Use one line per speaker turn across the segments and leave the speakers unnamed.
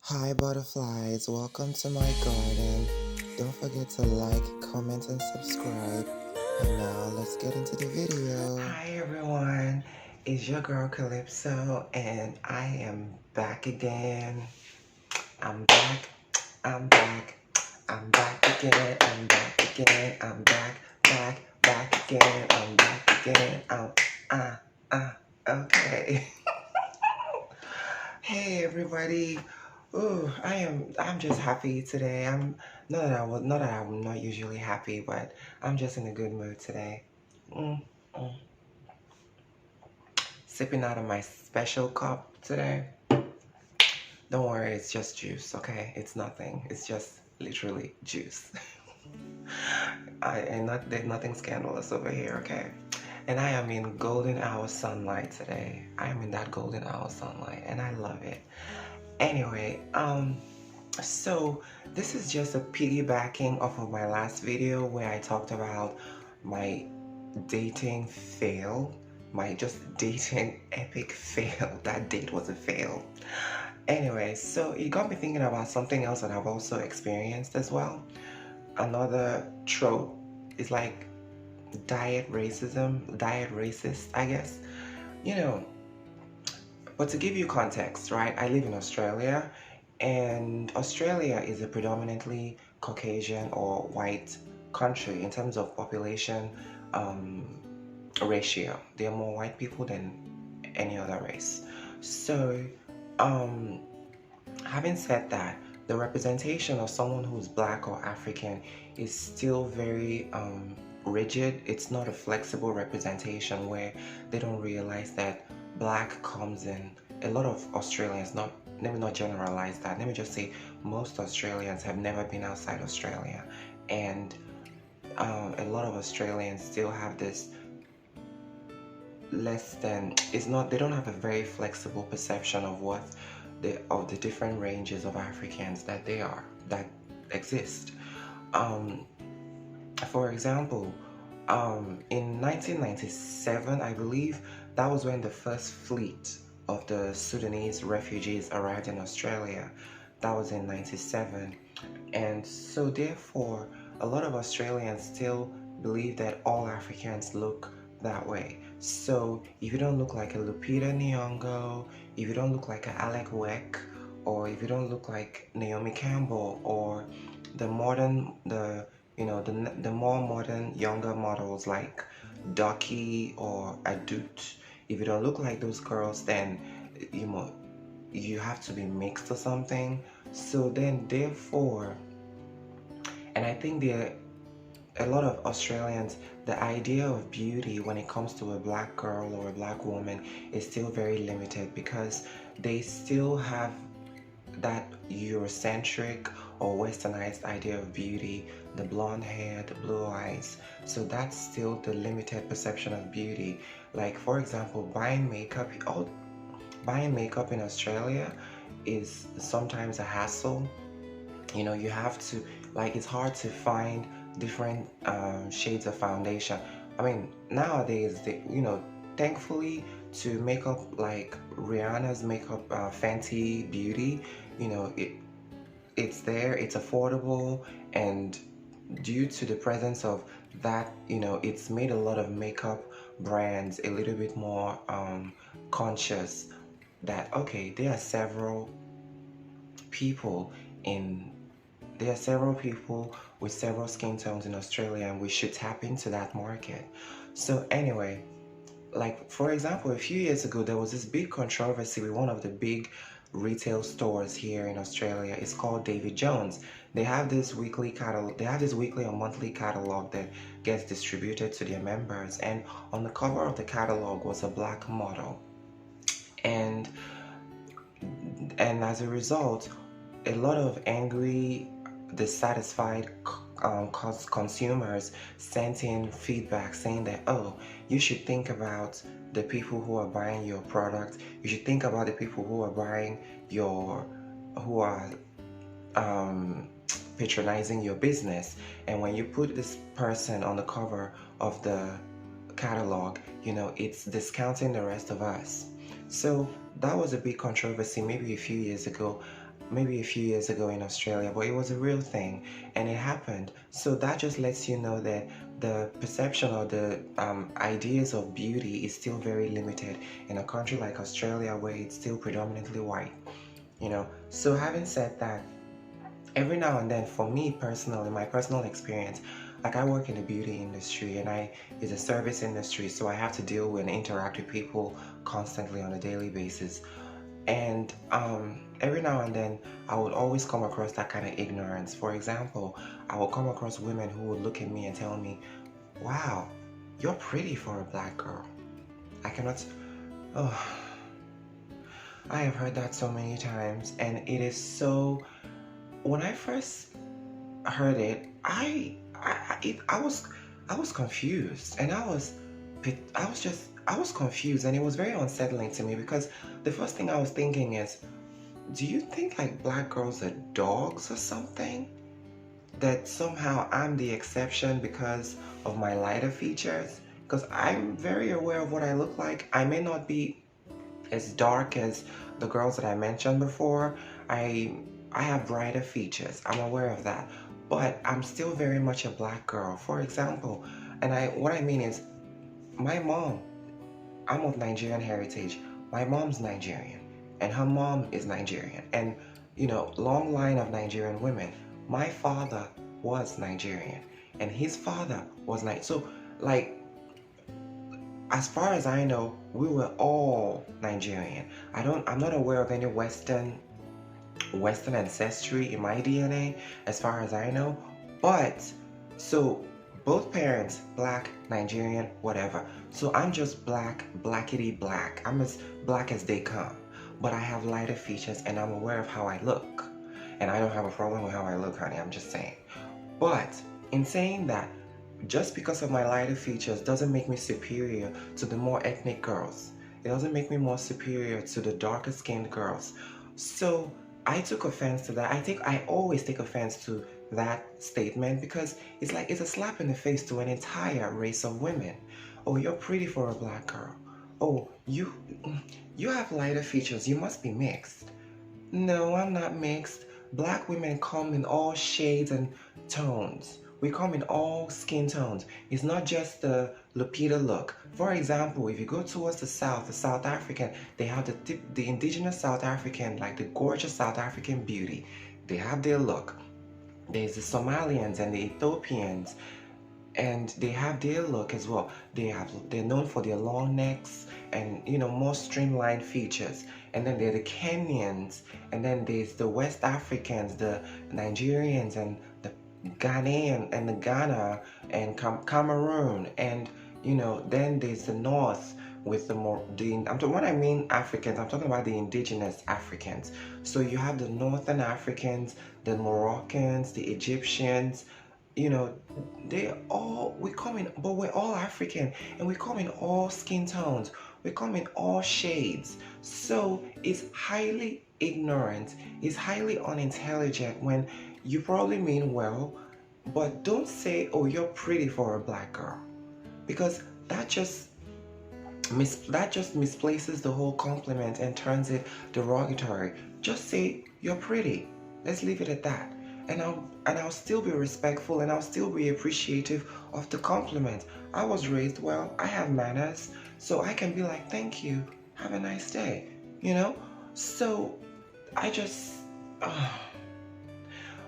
Hi butterflies, welcome to my garden. Don't forget to like, comment and subscribe. And now let's get into the video. Hi everyone, it's your girl Calypso and I am back again. I'm back, I'm back, I'm back again, I'm back again, I'm back again, I'm back again, okay. Hey everybody. Ooh, I'm just happy today. Not that I'm not usually happy, but I'm just in a good mood today. Mm, mm. Sipping out of my special cup today. Don't worry, it's just juice, okay? It's nothing. It's just literally juice. There's nothing scandalous over here, okay? And I am in golden hour sunlight today. I am in that golden hour sunlight and I love it. Anyway, so this is just a piggybacking off of my last video where I talked about my dating fail, my just dating epic fail. That date was a fail. Anyway, so it got me thinking about something else that I've also experienced as well. Another trope is like diet racism, diet racist, I guess. You know, but to give you context, right? I live in Australia, and Australia is a predominantly Caucasian or white country in terms of population ratio. There are more white people than any other race. So, um, having said that, the representation of someone who's black or African is still very rigid. It's not a flexible representation where they don't realize that black comes in. A lot of Australians, not let me not generalize that. Let me just say most Australians have never been outside Australia, and a lot of Australians still have this less than. It's not. They don't have a very flexible perception of what the different ranges of Africans that exist. Um, for example, in 1997, I believe that was when the first fleet of the Sudanese refugees arrived in Australia. That was in 97. And so therefore, a lot of Australians still believe that all Africans look that way. So if you don't look like a Lupita Nyong'o, if you don't look like a Alec Weck, or if you don't look like Naomi Campbell, or the modern, the more modern younger models like Ducky or Adut, if you don't look like those girls, then you know you have to be mixed or something. So then therefore, and I think there a lot of Australians, the idea of beauty when it comes to a black girl or a black woman is still very limited because they still have that Eurocentric or westernized idea of beauty, the blonde hair, the blue eyes. So that's still the limited perception of beauty. Like for example, buying makeup in Australia is sometimes a hassle. You have to, like, it's hard to find different shades of foundation. I mean, nowadays, thankfully, to makeup like Rihanna's makeup, Fenty Beauty, it's there, it's affordable, and due to the presence of that, it's made a lot of makeup brands a little bit more conscious that, okay, people in there are several people with several skin tones in Australia, and we should tap into that market. So anyway, like for example, a few years ago, there was this big controversy with one of the big retail stores here in Australia. It's called David Jones. They have this weekly catalog. They have this weekly or monthly catalog that gets distributed to their members. And on the cover of the catalog was a black model. And as a result, a lot of angry, dissatisfied consumers sent in feedback saying that, oh, you should think about the people who are buying your product. You should think about the people who are who are patronizing your business. And when you put this person on the cover of the catalog, it's discounting the rest of us. So that was a big controversy maybe a few years ago. maybe a few years ago in Australia, but it was a real thing and it happened. So that just lets you know that the perception or the ideas of beauty is still very limited in a country like Australia where it's still predominantly white, you know. So having said that, every now and then, for me personally, my personal experience, like I work in the beauty industry and it's a service industry, so I have to deal with and interact with people constantly on a daily basis. And every now and then, I would always come across that kind of ignorance. For example, I will come across women who would look at me and tell me, wow, you're pretty for a black girl. I cannot, oh, I have heard that so many times, and it is so, when I first heard it, I was confused, and I was confused, and it was very unsettling to me because the first thing I was thinking is, do you think like black girls are dogs or something? That somehow I'm the exception because of my lighter features? Because I'm very aware of what I look like. I may not be as dark as the girls that I mentioned before. I I have brighter features. I'm aware of that. But I'm still very much a black girl. For example, and I what I mean is my mom, I'm of Nigerian heritage. My mom's Nigerian and her mom is Nigerian. And long line of Nigerian women. My father was Nigerian and his father was Nigerian. So like as far as I know, we were all Nigerian. I'm not aware of any Western ancestry in my DNA, as far as I know. But so both parents, black, Nigerian, whatever. So I'm just black, blackety black. I'm as black as they come. But I have lighter features and I'm aware of how I look. And I don't have a problem with how I look, honey. I'm just saying. But in saying that, just because of my lighter features doesn't make me superior to the more ethnic girls. It doesn't make me more superior to the darker skinned girls. So I took offense to that. I always take offense to that statement because it's like it's a slap in the face to an entire race of women. Oh, you're pretty for a black girl. Oh, you have lighter features. You must be mixed. No, I'm not mixed. Black women come in all shades and tones. We come in all skin tones. It's not just the Lupita look. For example, if you go towards the South African, they have the indigenous South African, like the gorgeous South African beauty. They have their look. There's the Somalians and the Ethiopians, and they have their look as well. They're known for their long necks and more streamlined features. And then there are the Kenyans, and then there's the West Africans, the Nigerians, and the Ghanaian and the Ghana and Cameroon, and then there's the North with the more when I mean Africans, I'm talking about the indigenous Africans. So you have the Northern Africans, the Moroccans, the Egyptians. We come in, but we're all African and we come in all skin tones. We come in all shades. So it's highly ignorant, it's highly unintelligent when you probably mean well, but don't say, oh, you're pretty for a black girl, because that just misplaces the whole compliment and turns it derogatory. Just say you're pretty. Let's leave it at that. And I'll still be respectful and I'll still be appreciative of the compliment. I was raised well, I have manners, so I can be like, thank you, have a nice day. So I just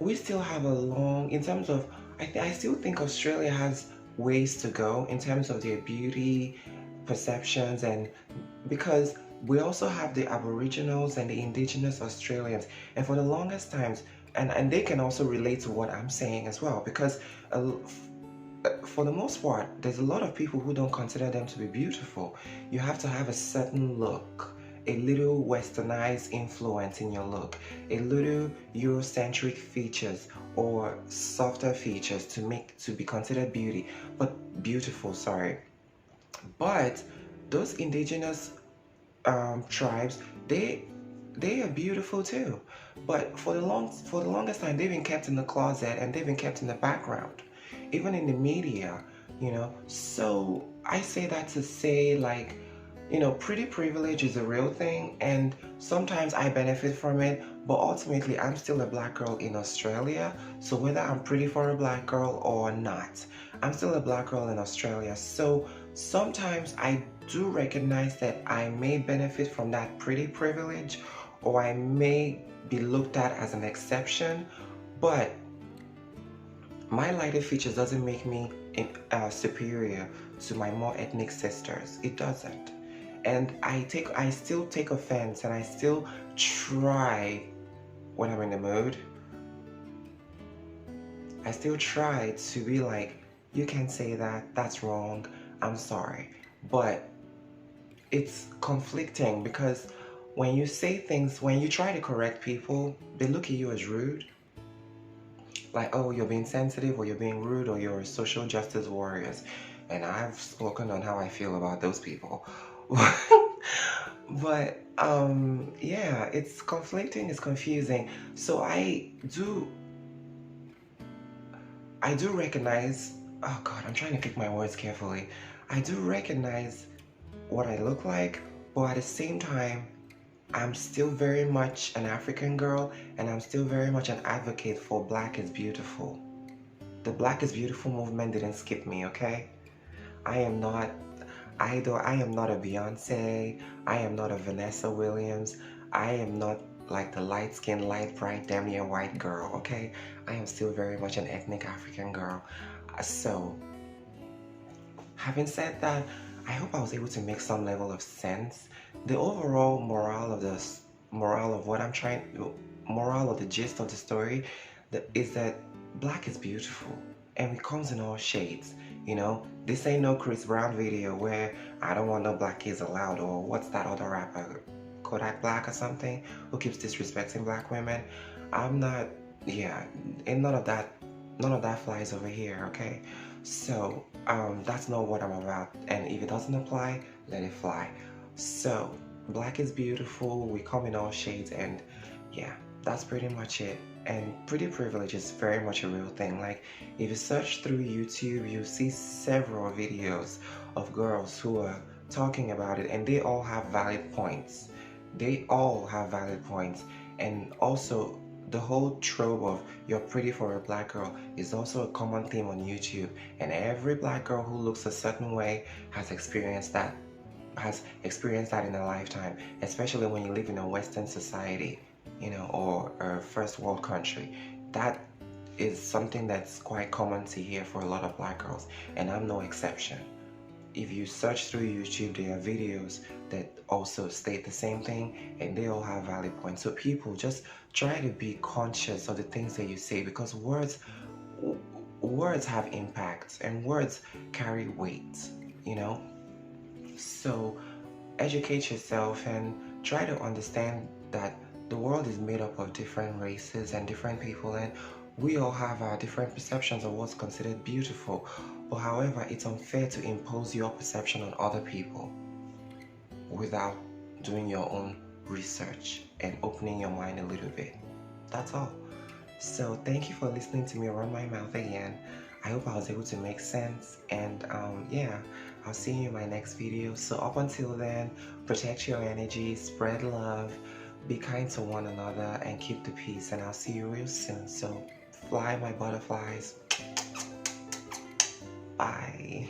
we still have a long, in terms of, I still think Australia has ways to go in terms of their beauty perceptions, and because we also have the Aboriginals and the Indigenous Australians, and for the longest times, and they can also relate to what I'm saying as well, because for the most part, there's a lot of people who don't consider them to be beautiful. You have to have a certain look, a little westernized influence in your look, a little Eurocentric features or softer features to be considered beautiful, sorry. But those indigenous tribes, they are beautiful too. But for the longest time, they've been kept in the closet and they've been kept in the background, even in the media. So I say that to say, like, pretty privilege is a real thing, and sometimes I benefit from it, But ultimately, I'm still a black girl in Australia. So whether I'm pretty for a black girl or not, I'm still a black girl in Australia. So sometimes I do recognize that I may benefit from that pretty privilege, or I may be looked at as an exception. But my lighter features doesn't make me superior to my more ethnic sisters. It doesn't. And I still take offense, and I still try when I'm in the mood. I still try to be like, you can say that, that's wrong, I'm sorry. But it's conflicting because when you say things, when you try to correct people, they look at you as rude. Like, oh, you're being sensitive, or you're being rude, or you're social justice warriors. And I've spoken on how I feel about those people. But yeah, it's conflicting, it's confusing. So I do recognize, oh God, I'm trying to pick my words carefully. I do recognize what I look like, but at the same time, I'm still very much an African girl, and I'm still very much an advocate for Black is Beautiful. The Black is Beautiful movement didn't skip me, okay? I am not idol, I am not a Beyonce, I am not a Vanessa Williams, I am not like the light-skinned, light bright, damn near white girl, okay? I am still very much an ethnic African girl. So, having said that, I hope I was able to make some level of sense. The overall moral of what I'm trying, moral of the gist of the story, is that Black is beautiful, and it comes in all shades. You know, this ain't no Chris Brown video where I don't want no black kids allowed, or what's that other rapper, Kodak Black or something, who keeps disrespecting black women. I'm not, yeah, and none of that flies over here, okay? So, that's not what I'm about. And if it doesn't apply, let it fly. So, Black is beautiful, we come in all shades, and yeah, that's pretty much it. And pretty privilege is very much a real thing. Like, if you search through YouTube, you see several videos of girls who are talking about it, and they all have valid points. They all have valid points. And also, the whole trope of you're pretty for a black girl is also a common theme on YouTube. And every black girl who looks a certain way has experienced that in a lifetime, especially when you live in a Western society, you know, or a first world country. That is something that's quite common to hear for a lot of black girls, and I'm no exception. If you search through YouTube, there are videos that also state the same thing, and they all have valid points. So people, just try to be conscious of the things that you say, because words have impact, and words carry weight, you know. So educate yourself and try to understand that the world is made up of different races and different people, and we all have our different perceptions of what's considered beautiful. But however, it's unfair to impose your perception on other people without doing your own research and opening your mind a little bit. That's all. So thank you for listening to me run my mouth again. I hope I was able to make sense, and yeah, I'll see you in my next video. So up until then, protect your energy, spread love, be kind to one another, and keep the peace, and I'll see you real soon. So fly my butterflies. Bye.